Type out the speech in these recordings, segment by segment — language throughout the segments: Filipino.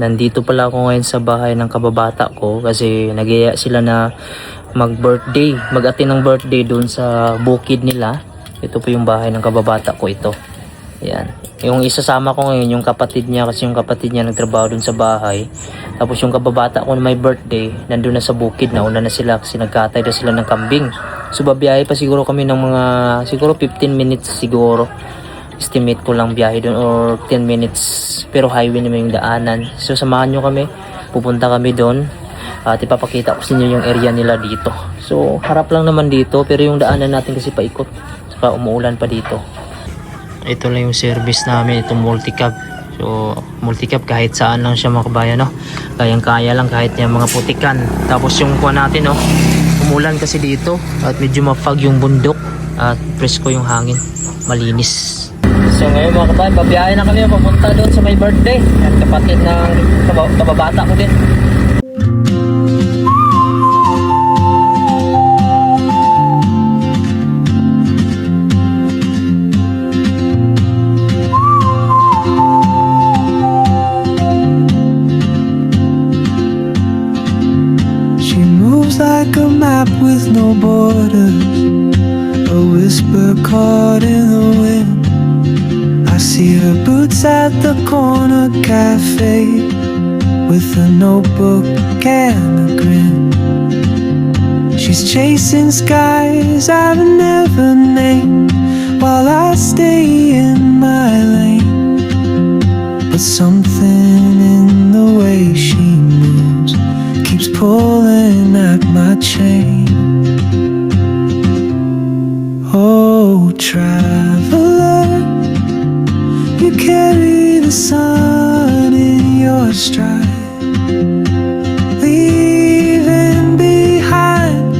Nandito pala ako ngayon sa bahay ng kababata ko kasi nag-iaya sila na mag-birthday, mag-attend ng birthday doon sa bukid nila. Ito po yung bahay ng kababata ko ito. Ayan. Yung isasama ko ngayon, yung kapatid niya, kasi yung kapatid niya nagtrabaho doon sa bahay. Tapos yung kababata ko na may birthday, nandun na sa bukid, nauna na sila kasi nagkatay na sila ng kambing. So babiyahe pa siguro kami ng mga, siguro 15 minutes siguro. Estimate ko lang biyahe doon or 10 minutes, pero highway naman yung daanan. So samahan nyo kami, pupunta kami doon at ipapakita ko sa inyo yung area nila dito. So harap lang naman dito, pero yung daanan natin kasi paikot, saka umuulan pa dito. Ito lang yung service namin, itong multicab. So multicab kahit saan lang siya mga kabayan, no? Kayang kaya lang kahit yung mga putikan. Tapos yung kuha natin, no? Umulan kasi dito at medyo mapag yung bundok at presko yung hangin, malinis. So ngayon mga kabayan, babiyahe na kami papunta doon sa may birthday at kapatid ng kababata ko din. She moves like a map with no borders, a whisper caught in the wind. I see her boots at the corner cafe with a notebook and a grin. She's chasing skies I've never named while I stay in my lane. But something in the way she moves keeps pulling at my chain. Oh, traveler, you carry the sun in your stride, leaving behind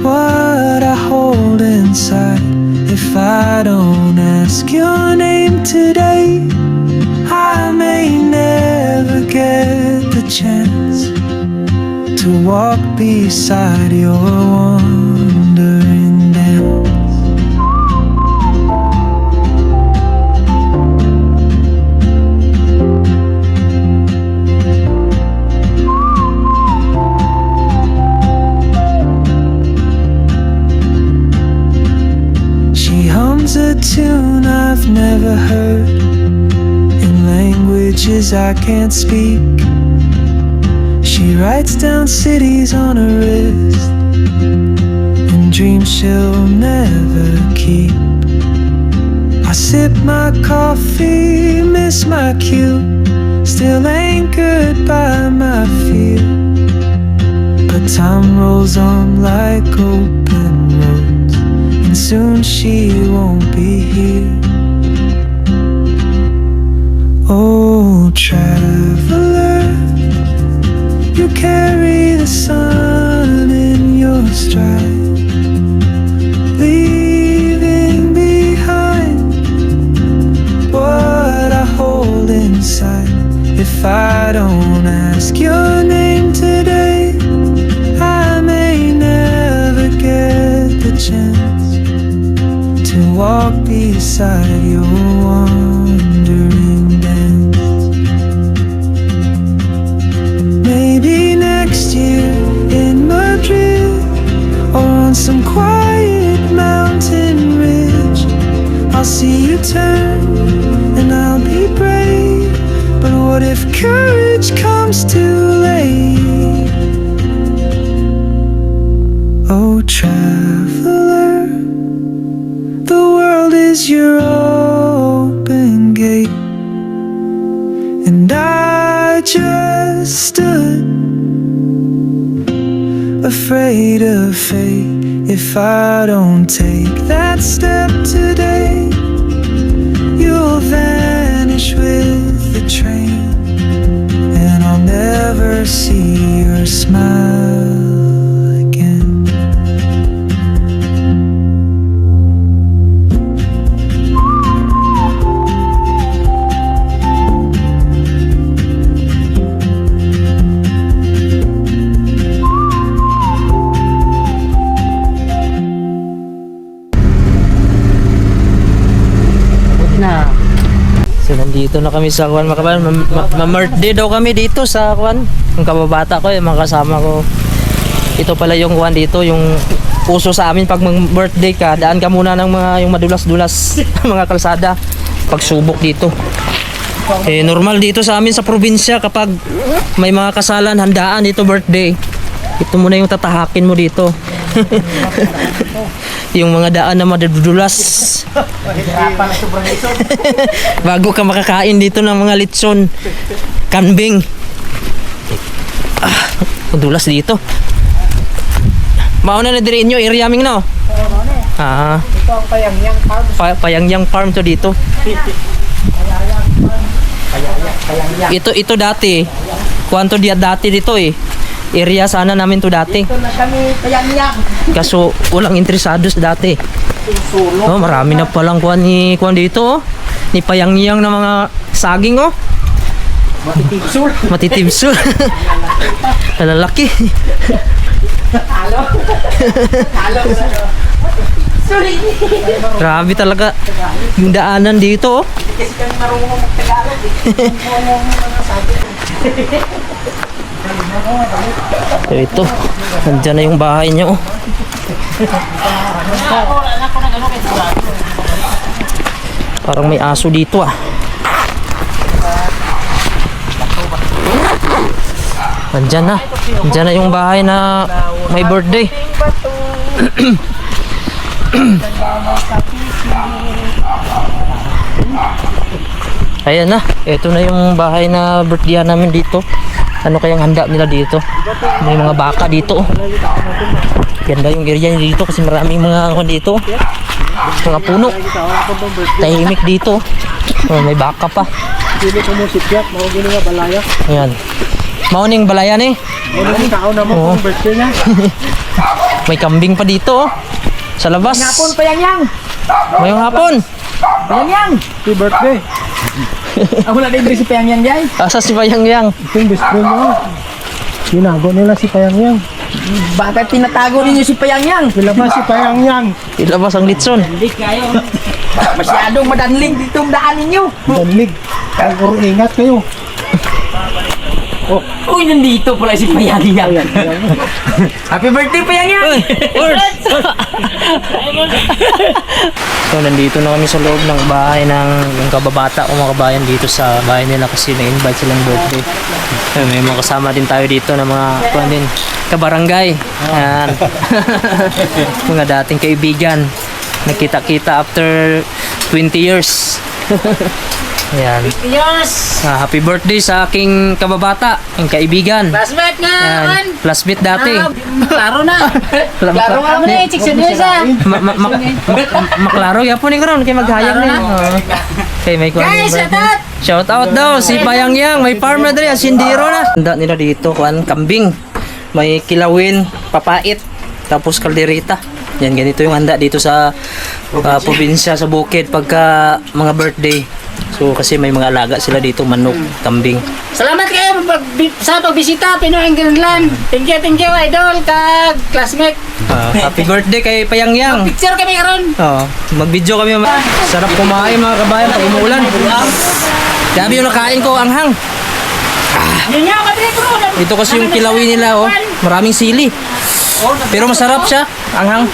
what I hold inside. If I don't ask your name today, I may never get the chance to walk beside your wandering dance. A tune I've never heard in languages I can't speak. She writes down cities on her wrist and dreams she'll never keep. I sip my coffee, miss my cue, still anchored by my fear. But time rolls on like open roads, and soon she won't be here. Oh, traveler, you carry the sun in your stride, leaving behind what I hold inside. If I don't ask your name today, I may never get the chance to walk beside your wandering dance. Maybe next year in Madrid or on some quiet mountain ridge, I'll see you turn and I'll be brave. But what if courage comes too late? Oh, traveler, the world is your open gate, and I just stood afraid of fate. If I don't take that step today, you'll vanish with the train, and I'll never see your smile again. na. So nandito Dito na kami sa Kwan, mga kabayan. Ma-birthday daw kami dito sa Kwan. Yung kababata ko, yung mga kasama ko. Ito pala yung Kwan dito, yung uso sa amin pag mag-birthday ka, daan ka muna ng mga yung madulas-dulas mga kalsada. Pagsubok dito. Eh, normal dito sa amin sa probinsya kapag may mga kasalan, handaan dito birthday. Ito muna yung tatahakin mo dito. Yung mga daan na madudulas. Bago ka makakain dito ng mga litson, kambing. Madulas dito. Mauna na diri inyo area ming no. Ah. Ito ang Payangyang Farm. Payangyang farm to dito. Ito dati. Kwanto dia dati dito eh. Area sana namin to dati. Ito na kami Payangyang. Kaso walang interesados dati. Sulo. Oh, marami na palang kuan dito oh. Ni payangyang na mga saging oh. Matitibsul. Matitibsul. Lalaki. Halo. Halo. Sorry. Grabe talaga yung daanan dito oh. Kasi kami marunong mag-Tagalog eh. Ito, nandiyan na yung bahay niya oh. Parang may aso dito ah. Nandiyan na yung bahay na may birthday. Ayan na, ito na yung bahay na birthday namin dito. Ano kayang handa nila dito? May mga baka dito. Ganda yung area niya dito kasi maraming mga dito. Mga puno. Tahimik dito. Oh, may baka pa. Dili ko mo sikyat, mao gini nga balaya. Ayan. Mauning balayan eh. Ano ni tao na mo Oo. kung birthday niya? May kambing pa dito oh. Sa labas. Hapon Payangyang. Ngayong hapon. Payangyang. Happy birthday. Ako na din si Payangyang jay. Asa si Payangyang? Ito yung best friend mo. Tinago nila si Payangyang. Bakit tinatago ninyo si Payangyang? Ilabas si Payangyang. Ilabas ang litson. Hindi kayo. Masyadong madanling dito ang daan ninyo. Dalig. Ay, ingat kayo. Uy, nandito pala si Payangyang. Happy birthday, Payangyang! Uy! So, nandito na kami sa loob ng bahay ng yung kababata o mga kabayan dito sa bahay nila kasi na-invite silang birthday. May mga kasama din tayo dito na mga kuwan din, kabarangay. Ayan. Mga dating kaibigan. Nagkita-kita after 20 years. Ayan. Yes! Happy birthday sa aking kababata, yung kaibigan. Classmate nga! Ayan. Classmate dati. Klaro na! Klaro nga mo na eh, chicks yun isa! Maklaro yapon ni karon kay maghayag ni. Kay may kuan. Guys, shout out! Shout out daw si Payangyang, may farm na diri, sindiro na. Handa nila dito kuan kambing. May kilawin, papait, tapos kaldereta. Yan ganito yung handa dito sa probinsya sa bukid pagka mga birthday. So kasi may mga alaga sila dito, manok, kambing. Salamat kayo sa pagbisita, Pinoy Greenland. Thank you, idol, kag classmate. Happy birthday kay Payangyang. Picture kami karon. Mag-video kami. Sarap kumain mga kabayan pag umuulan. Grabe yung nakain ko, anghang. Yun nga, kapatid ko. Ito kasi yung kilawin nila, oh. Maraming sili. Pero masarap siya, anghang.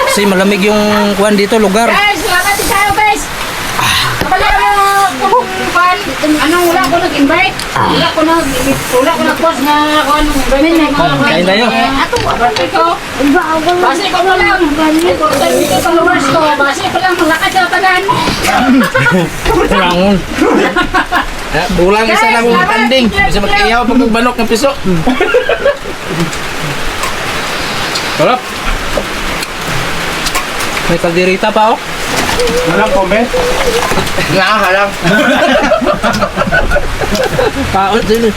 Kasi malamig yung kuwan dito, lugar. Guys, salamat din tayo, guys. Kapala kami kuhan. Anong wala ko nag-invite? Wala ko nag-post na kuhan. Kain tayo. Ato, birthday ko. Basi ko mo lang. Ito followers ko. Basi ko lang malakad sa tanan. Rangon. Bulang isa lang yung tanding. Bisa mag-iyaw pag magbanok ng piso. Sarap. May kalderita pa, oh. Walang comment. Halang. Paot din.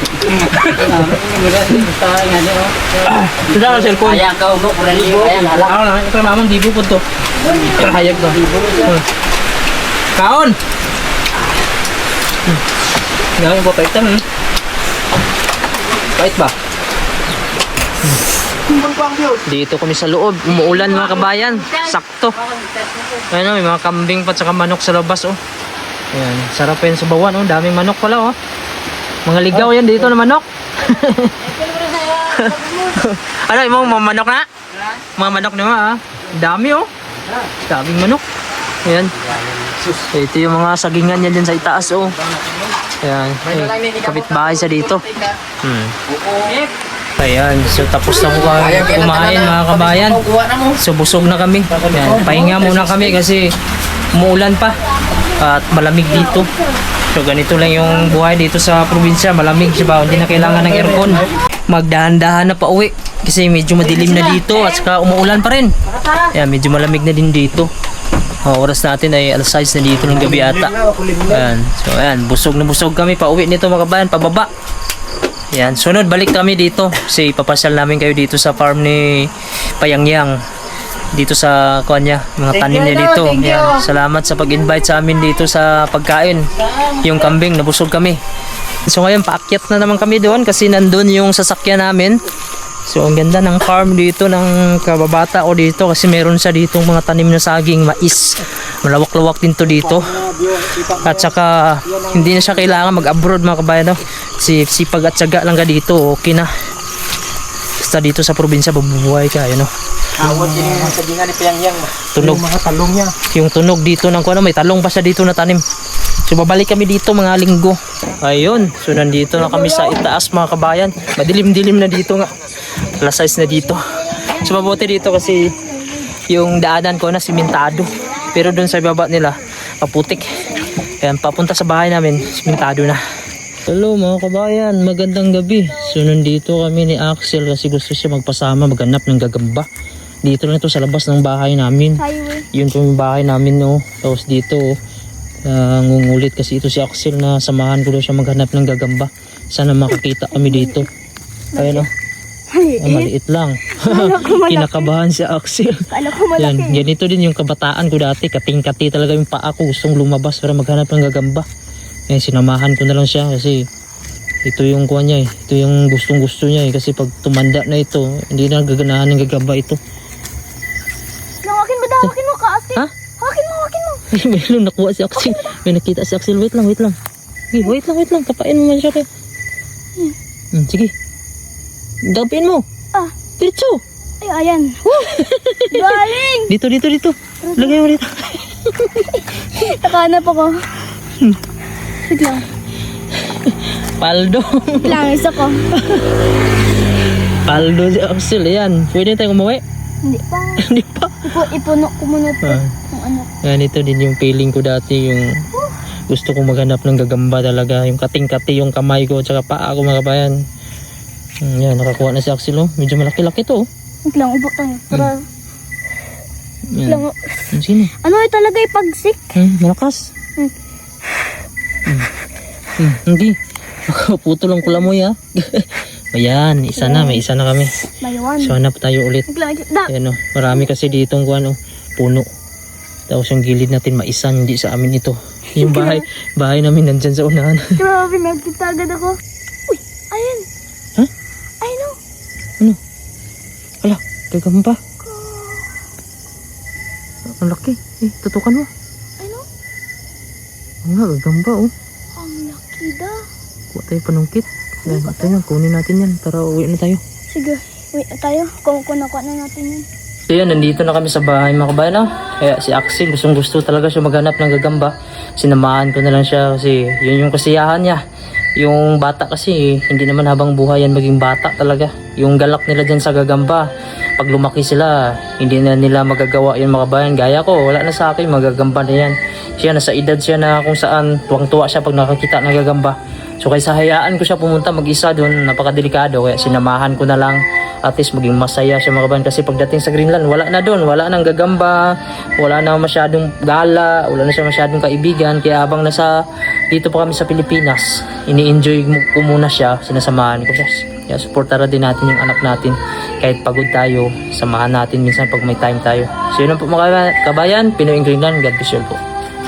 Sudah ang cellphone. Ayan ka, ugo. Ayan, halak. Ako na, ito mamang dibo po to. Hayag to. Kaon! Gawin po paitan. Pait ba? Dito kami sa loob. Umuulan mga kabayan. Sakto. Ayun, may mga kambing pa at saka manok sa labas, oh. Ayan, sarap yan sa bawan, oh. Daming manok pala, oh. Mga ligaw yan dito na manok. Ano, yung mga manok na? Mga manok naman, ah. Dami, oh. Daming manok. Ayan. Ito yung mga sagingan niya dyan sa itaas, oh. Ayan. Kapitbahay sa dito. Ayan, so tapos na kumain mga kabayan. So busog na kami. Ayan, pahinga muna kami kasi umuulan pa at malamig dito. So ganito lang yung buhay dito sa probinsya, malamig siya, hindi na kailangan ng aircon. Magdahan-dahan na pa uwi kasi medyo madilim na dito at saka umuulan pa rin. Ayan, medyo malamig na din dito. Oras natin ay alas 6 na dito ng gabi ata. Ayan, so ayan, busog na busog kami pa uwi nito mga kabayan, pababa. Yan, sunod balik kami dito kasi papasyal namin kayo dito sa farm ni Payangyang. Dito sa kanya, mga tanim niya dito. Yan, salamat sa pag-invite sa amin dito sa pagkain. Yung kambing, nabusog kami. So ngayon, paakyat na naman kami doon kasi nandun yung sasakyan namin. So ang ganda ng farm dito ng kababata o dito kasi meron siya ditong mga tanim na saging, mais. Malawak-lawak din to dito. At saka hindi na siya kailangan mag-abroad mga kabayan, no? Sipag at syaga lang ka dito, okay na. Basta dito sa probinsya mabubuhay ka, yun, no? Awat din yung sagingan ni Payangyang. Tunog. Yung mga talong niya. Yung tunog dito ng kuno, may talong pa siya dito na tanim. So babalik kami dito mga linggo. Ayun, so nandito na kami sa itaas mga kabayan. Madilim-dilim na dito nga. Alas 6 na dito. So mabuti dito kasi yung daanan ko na simentado. Pero doon sa baba nila, maputik. Ayan, papunta sa bahay namin, simentado na. Hello mga kabayan, magandang gabi. So nandito kami ni Axel kasi gusto siya magpasama, maghanap ng gagamba. Dito lang ito sa labas ng bahay namin. Yun po yung bahay namin, no. Tapos dito, ngungulit kasi ito si Axel na samahan ko daw siya maghanap ng gagamba. Sana makakita kami dito. Ayun, no. Maliit lang. Kinakabahan si Axel. Yan, ganito din yung kabataan ko dati. Kating-kati talaga yung paa ko. Gustong lumabas para maghanap ng gagamba. Eh, sinamahan ko na lang siya kasi ito yung kuha niya eh. Ito yung gustong-gusto niya eh. Kasi pag tumanda na ito, hindi na gaganahan ng gagamba ito. Hawakin mo daw, hawakin mo, ka-Axel. Ha? Hawakin mo. Mayroon nakuha si Axel. May nakita si Axel. Wait lang. Okay, wait lang. Kapain mo man siya. Sige. Gapin mo. Diretso. Ay, ayan. Galing! Dito. Lagay mo dito. Nakahanap ako. Sige lang. Paldo. Isa ko. Paldo si Axel. Ayan. Pwede tayong umuwi? Hindi pa. Hindi pa. Ipuno ko muna ito. Kung ano. Yan, ito din yung feeling ko dati. Yung gusto kong maghanap ng gagamba talaga. Yung kating-kati yung kamay ko. Tsaka paa ko mga kabayan. Yan, nakakuha na si Axel. Oh. Medyo malaki-laki to. Oh. Wait lang, ubo tayo. Para... Yan. lang. Sino? Ano ay talaga ipagsik? Malakas. Hindi. Puto lang pula mo ya. Ayan, may isa na kami. Maywan. So hanap tayo ulit. Wait lang, da. Ayan, oh, marami kasi ditong puno. Tapos yung gilid natin maisan, hindi sa amin ito. Yung bahay namin nandyan sa unahan. Grabe, nagkita agad ako. Uy, ayan. Ha? Ay, no. Ala, gagamba. Ang laki. Tutukan mo. Ay, no. Ang nga, gagamba oh. Ang laki da. Kuha tayo panungkit. Ayan, ito yan, kunin natin yan para uwi na tayo. Sige, wait na tayo. Kung nakuha na natin yun. So yun, nandito na kami sa bahay mga kabayan, no? Kaya si Axel, gusto talaga siya maghanap ng gagamba. Sinamahan ko na lang siya kasi yun yung kasiyahan niya. Yung bata kasi, hindi naman habang buhay yan maging bata talaga. Yung galak nila dyan sa gagamba, pag lumaki sila, hindi na nila magagawa yun mga kabayan. Gaya ko, wala na sa akin, magagamba na yan. Siya, nasa edad siya na kung saan tuwang-tuwa siya pag nakakita ng gagamba. So kaysa hayaan ko siya pumunta mag-isa doon, napakadelikado. Kaya sinamahan ko na lang, at least maging masaya siya mga kabayan. Kasi pagdating sa Greenland, wala na doon, wala nang gagamba, wala na masyadong gala, wala na siya masyadong kaibigan. Kaya habang dito pa kami sa Pilipinas, ini-enjoy ko muna siya, sinasamahan ko siya. Kaya supportara din natin yung anak natin. Kahit pagod tayo, samahan natin minsan pag may time tayo. So yun po mga kabayan, Pinoy in Greenland, God bless you all po.